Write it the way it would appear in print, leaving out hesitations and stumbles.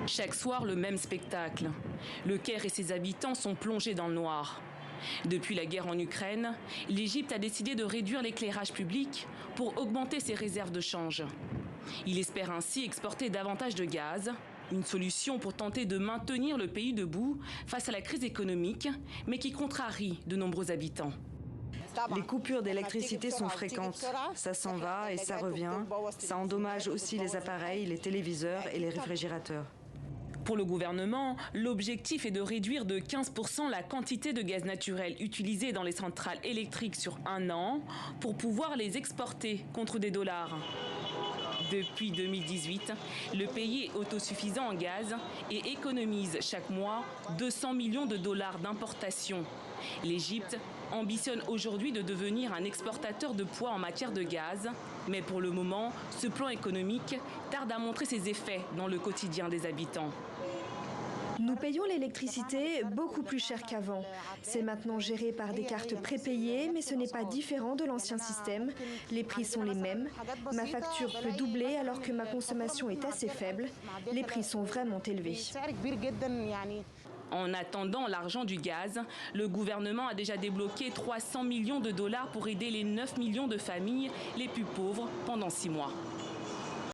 Chaque soir, le même spectacle. Le Caire et ses habitants sont plongés dans le noir. Depuis la guerre en Ukraine, l'Égypte a décidé de réduire l'éclairage public pour augmenter ses réserves de change. Il espère ainsi exporter davantage de gaz, une solution pour tenter de maintenir le pays debout face à la crise économique, mais qui contrarie de nombreux habitants. Les coupures d'électricité sont fréquentes. Ça s'en va et ça revient. Ça endommage aussi les appareils, les téléviseurs et les réfrigérateurs. Pour le gouvernement, l'objectif est de réduire de 15% la quantité de gaz naturel utilisée dans les centrales électriques sur un an pour pouvoir les exporter contre des dollars. Depuis 2018, le pays est autosuffisant en gaz et économise chaque mois 200 millions de dollars d'importation. L'Égypte ambitionne aujourd'hui de devenir un exportateur de poids en matière de gaz. Mais pour le moment, ce plan économique tarde à montrer ses effets dans le quotidien des habitants. Nous payons l'électricité beaucoup plus cher qu'avant. C'est maintenant géré par des cartes prépayées, mais ce n'est pas différent de l'ancien système. Les prix sont les mêmes. Ma facture peut doubler alors que ma consommation est assez faible. Les prix sont vraiment élevés. En attendant l'argent du gaz, le gouvernement a déjà débloqué 300 millions de dollars pour aider les 9 millions de familles les plus pauvres pendant 6 mois.